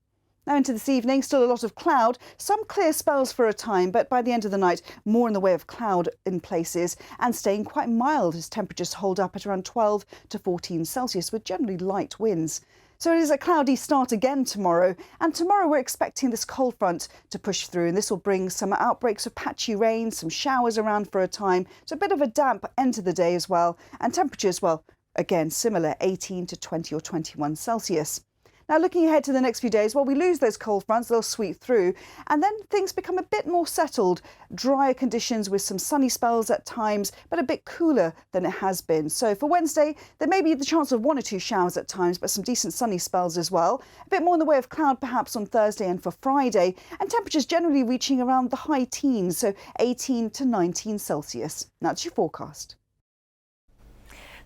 Now into this evening, still a lot of cloud, some clear spells for a time, but by the end of the night, more in the way of cloud in places and staying quite mild as temperatures hold up at around 12 to 14 Celsius with generally light winds. So it is a cloudy start again tomorrow, and tomorrow we're expecting this cold front to push through, and this will bring some outbreaks of patchy rain, some showers around for a time, so a bit of a damp end to the day as well, and temperatures, well, again similar, 18 to 20 or 21 Celsius. Now looking ahead to the next few days, well, we lose those cold fronts, they'll sweep through, and then things become a bit more settled. Drier conditions with some sunny spells at times, but a bit cooler than it has been. So for Wednesday, there may be the chance of 1 or 2 showers at times, but some decent sunny spells as well. A bit more in the way of cloud perhaps on Thursday and for Friday, and temperatures generally reaching around the high teens, so 18 to 19 Celsius. That's your forecast.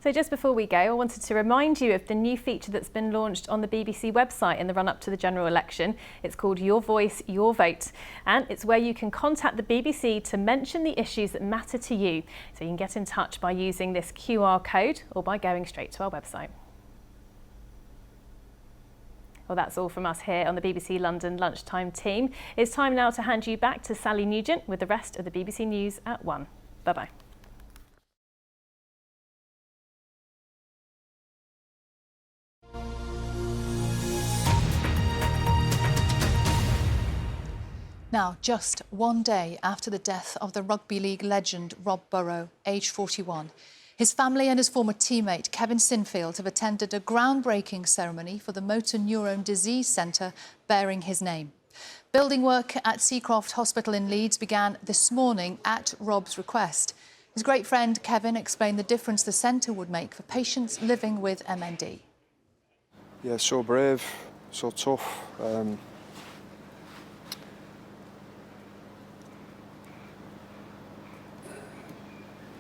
So just before we go, I wanted to remind you of the new feature that's been launched on the BBC website in the run-up to the general election. It's called Your Voice, Your Vote, and it's where you can contact the BBC to mention the issues that matter to you. So you can get in touch by using this QR code or by going straight to our website. Well, that's all from us here on the BBC London Lunchtime team. It's time now to hand you back to Sally Nugent with the rest of the BBC News at 1. Bye-bye. Now, just one day after the death of the rugby league legend Rob Burrow, aged 41, his family and his former teammate Kevin Sinfield have attended a groundbreaking ceremony for the Motor Neurone Disease Centre bearing his name. Building work at Seacroft Hospital in Leeds began this morning at Rob's request. His great friend Kevin explained the difference the centre would make for patients living with MND. Yeah, so brave, so tough.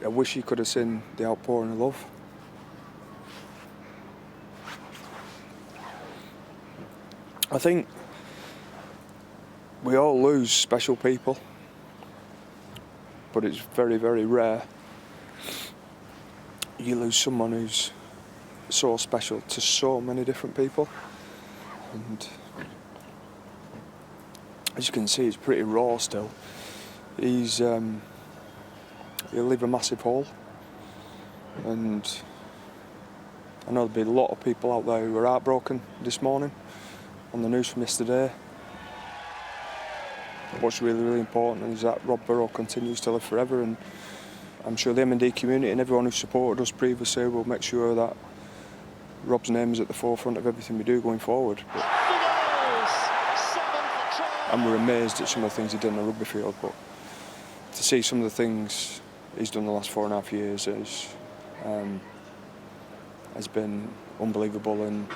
I wish you could have seen the outpouring of love. I think we all lose special people, but it's very, very rare you lose someone who's so special to so many different people. And as you can see, he's pretty raw still. He'll leave a massive hole, and I know there'll be a lot of people out there who are heartbroken this morning on the news from yesterday. What's really, really important is that Rob Burrow continues to live forever, and I'm sure the MND community and everyone who supported us previously will make sure that Rob's name is at the forefront of everything we do going forward. And we're amazed at some of the things he did on the rugby field, but to see some of the things he's done the last 4.5 years has been unbelievable, and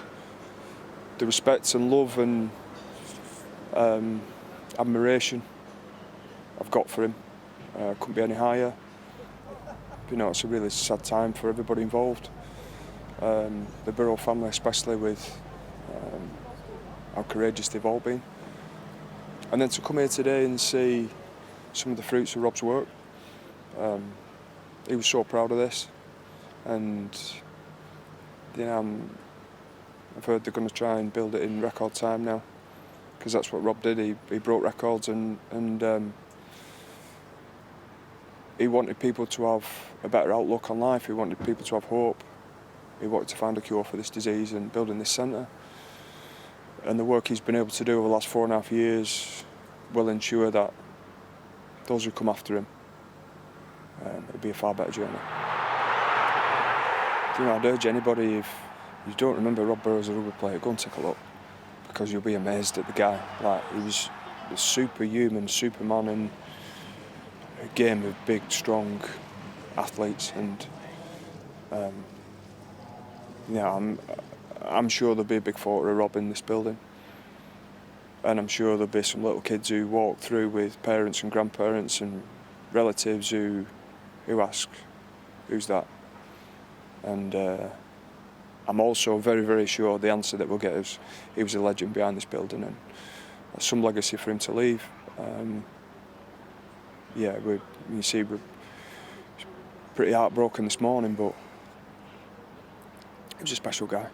the respect and love and admiration I've got for him couldn't be any higher. You know, it's a really sad time for everybody involved, the Burrow family especially, with how courageous they've all been, and then to come here today and see some of the fruits of Rob's work. He was so proud of this, and you know, I've heard they're going to try and build it in record time now, because that's what Rob did. He broke records, and he wanted people to have a better outlook on life. He wanted people to have hope. He wanted to find a cure for this disease, and building this centre. And the work he's been able to do over the last 4.5 years will ensure that those who come after him, it'll be a far better journey. You know, I'd urge anybody, if you don't remember Rob Burrow as a rugby player, go and take a look, because you'll be amazed at the guy. Like, he was a superhuman, superman in a game of big, strong athletes, and yeah, I'm sure there'll be a big photo of Rob in this building, and I'm sure there'll be some little kids who walk through with parents and grandparents and relatives who ask, who's that? And I'm also very, very sure the answer that we'll get is he was a legend behind this building, and there's some legacy for him to leave. Yeah, we're pretty heartbroken this morning, but he was a special guy.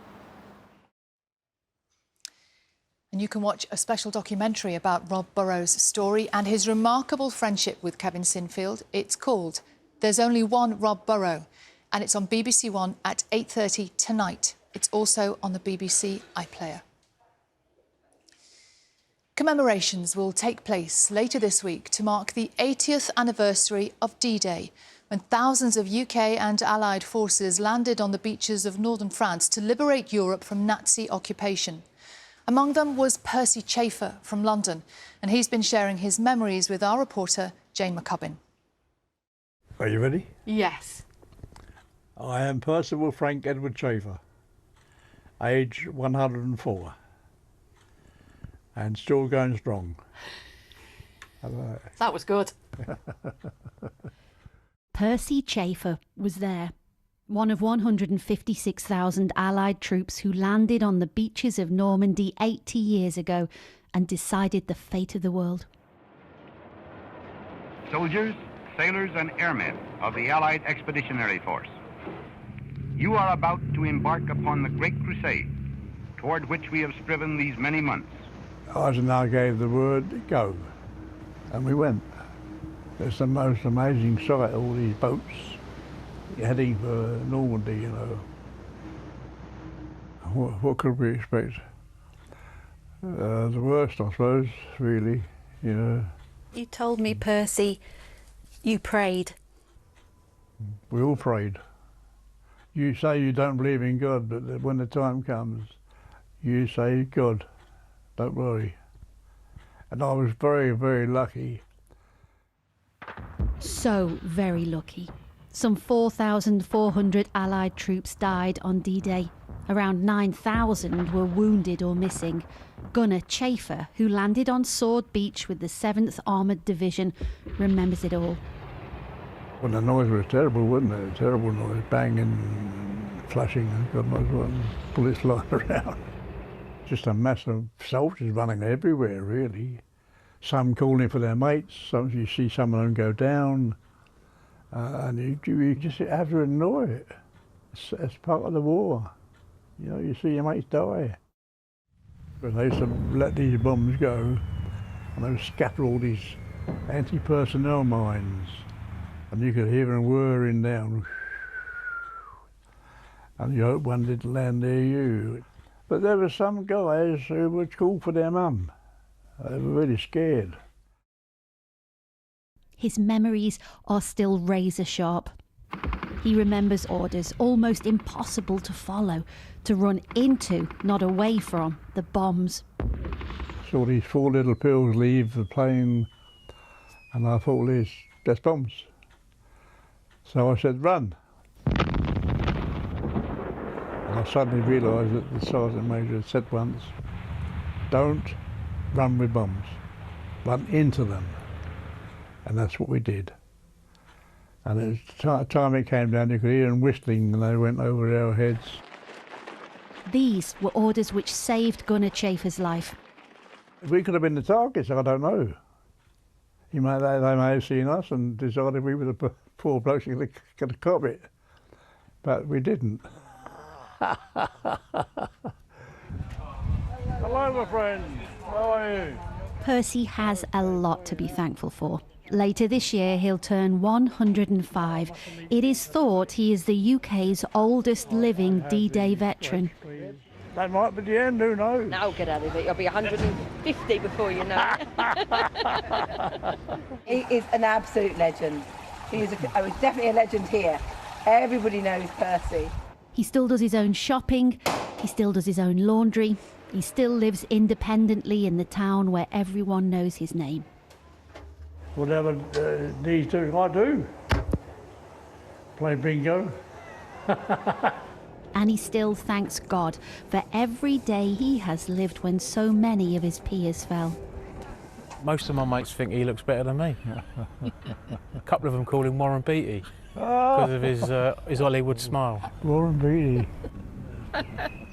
And you can watch a special documentary about Rob Burrow's story and his remarkable friendship with Kevin Sinfield. It's called There's Only One Rob Burrow, and it's on BBC One at 8:30 tonight. It's also on the BBC iPlayer. Commemorations will take place later this week to mark the 80th anniversary of D-Day, when thousands of UK and Allied forces landed on the beaches of northern France to liberate Europe from Nazi occupation. Among them was Percy Chafer from London, and he's been sharing his memories with our reporter, Jane McCubbin. Are you ready? Yes. I am Percival Frank Edward Chafer, age 104, and still going strong. That was good. Percy Chafer was there, one of 156,000 Allied troops who landed on the beaches of Normandy 80 years ago and decided the fate of the world. Soldiers, sailors and airmen of the Allied Expeditionary Force, you are about to embark upon the great crusade toward which we have striven these many months. Eisenhower gave the word, go, and we went. It's the most amazing sight, all these boats heading for Normandy, you know. What could we expect? The worst, I suppose, really, you know. You told me, Percy, you prayed. We all prayed. You say you don't believe in God, but when the time comes, you say, God, don't worry. And I was very, very lucky. So very lucky. Some 4,400 Allied troops died on D-Day. Around 9,000 were wounded or missing. Gunner Chafer, who landed on Sword Beach with the 7th Armoured Division, remembers it all. Well, the noise was terrible, wasn't it? Terrible noise, banging, flashing, and God knows what, and bullets flying around. Just a mass of soldiers running everywhere, really. Some calling for their mates, some you see some of them go down, and you just have to ignore it. It's part of the war. You know, you see your mates die. But they used to let these bombs go, and they would scatter all these anti-personnel mines, and you could hear them whirring down. And you hope one didn't land near you. But there were some guys who would call for their mum. They were really scared. His memories are still razor sharp. He remembers orders almost impossible to follow, to run into, not away from, the bombs. Saw these 4 little pills leave the plane, and I thought, there's bombs. So I said, run. And I suddenly realised that the sergeant major had said once, don't run with bombs, run into them. And that's what we did. And the time it came down, you could hear them whistling, and they went over our heads. These were orders which saved Gunner Chafer's life. We could have been the targets, I don't know. They may have seen us and decided we were the poor blokes who could have cop it. But we didn't. Hello, my friend. How are you? Percy has a lot to be thankful for. Later this year, he'll turn 105. It is thought he is the UK's oldest living D-Day veteran. That might be the end, who knows? No, get out of it. You'll be 150 before you know it. He is an absolute legend. He was definitely a legend here. Everybody knows Percy. He still does his own shopping, he still does his own laundry, he still lives independently in the town where everyone knows his name. Whatever these do, I do. Play bingo. And he still thanks God for every day he has lived when so many of his peers fell. Most of my mates think he looks better than me. A couple of them call him Warren Beatty because of his Hollywood smile. Warren Beatty.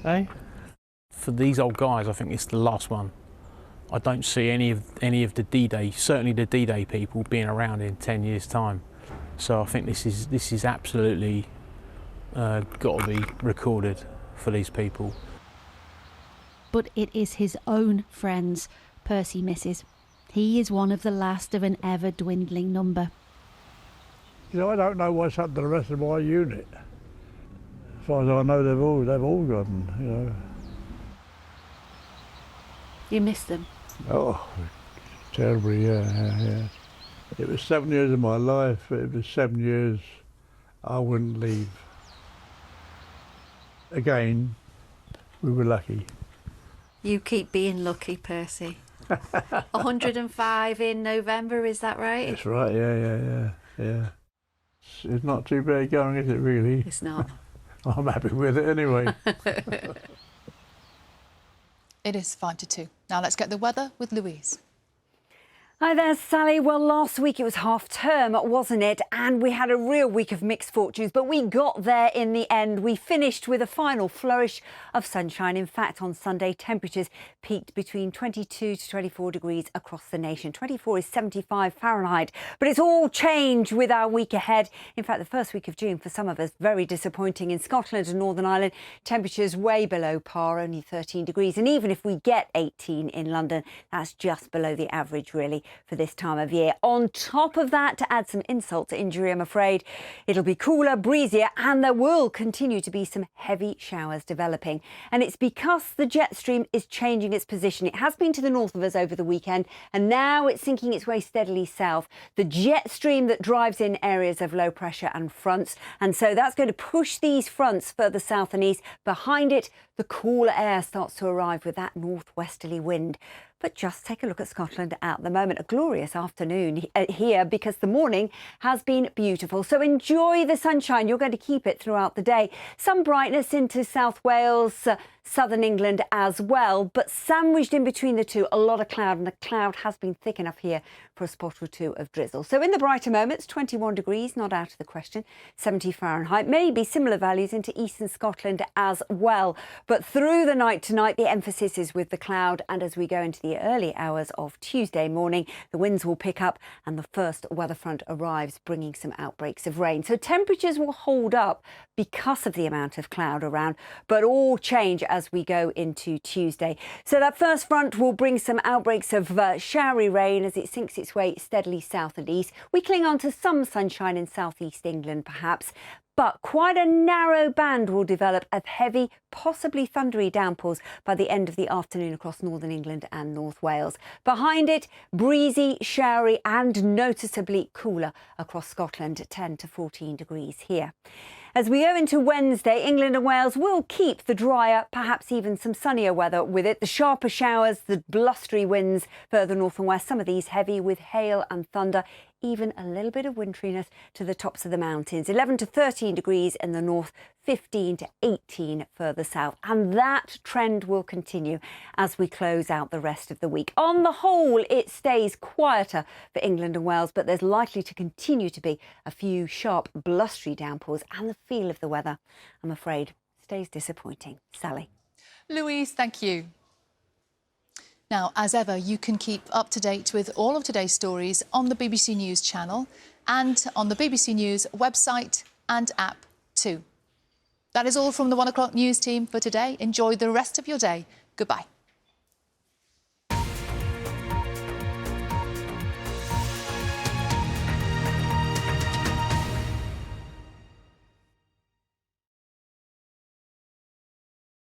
Hey? For these old guys, I think it's the last one. I don't see any of the D-Day, certainly the D-Day people, being around in 10 years' time. So I think this is absolutely got to be recorded for these people. But it is his own friends Percy misses. He is one of the last of an ever-dwindling number. You know, I don't know what's happened to the rest of my unit. As far as I know, they've all gone, you know. You miss them? Oh, terribly, yeah. It was 7 years of my life. It was 7 years I wouldn't leave. Again, we were lucky. You keep being lucky, Percy. 105 in November, is that right? That's right, yeah. It's not too bad going, is it, really? It's not. I'm happy with it anyway. It is 5 to 2. Now let's get the weather with Louise. Hi there, Sally. Well, last week it was half term, wasn't it? And we had a real week of mixed fortunes, but we got there in the end. We finished with a final flourish of sunshine. In fact, on Sunday, temperatures peaked between 22 to 24 degrees across the nation. 24 is 75 Fahrenheit. But it's all changed with our week ahead. In fact, the first week of June for some of us, very disappointing. In Scotland and Northern Ireland, temperatures way below par, only 13 degrees. And even if we get 18 in London, that's just below the average, really, for this time of year. On top of that, to add some insult to injury, I'm afraid, it'll be cooler, breezier, and there will continue to be some heavy showers developing. And it's because the jet stream is changing its position. It has been to the north of us over the weekend, and now it's sinking its way steadily south. The jet stream that drives in areas of low pressure and fronts, and so that's going to push these fronts further south and east. Behind it, the cooler air starts to arrive with that northwesterly wind. But just take a look at Scotland at the moment. A glorious afternoon here because the morning has been beautiful. So enjoy the sunshine. You're going to keep it throughout the day. Some brightness into South Wales, southern England as well. But sandwiched in between the two, a lot of cloud. And the cloud has been thick enough here for a spot or two of drizzle. So in the brighter moments, 21 degrees, not out of the question. 70 Fahrenheit. Maybe similar values into eastern Scotland as well. But through the night tonight, the emphasis is with the cloud. And as we go into the early hours of Tuesday morning, the winds will pick up and the first weather front arrives, bringing some outbreaks of rain. So temperatures will hold up because of the amount of cloud around, but all change as we go into Tuesday. So that first front will bring some outbreaks of showery rain as it sinks its way steadily south and east. We cling on to some sunshine in southeast England, perhaps. But quite a narrow band will develop of heavy, possibly thundery downpours by the end of the afternoon across northern England and North Wales. Behind it, breezy, showery and noticeably cooler across Scotland, 10 to 14 degrees here. As we go into Wednesday, England and Wales will keep the drier, perhaps even some sunnier weather with it. The sharper showers, the blustery winds further north and west, some of these heavy with hail and thunder, even a little bit of winteriness to the tops of the mountains. 11 to 13 degrees in the north, 15 to 18 further south. And that trend will continue as we close out the rest of the week. On the whole, it stays quieter for England and Wales, but there's likely to continue to be a few sharp, blustery downpours, and the feel of the weather, I'm afraid, stays disappointing. Sally. Louise, thank you. Now, as ever, you can keep up to date with all of today's stories on the BBC News channel and on the BBC News website and app too. That is all from the 1 o'clock news team for today. Enjoy the rest of your day. Goodbye.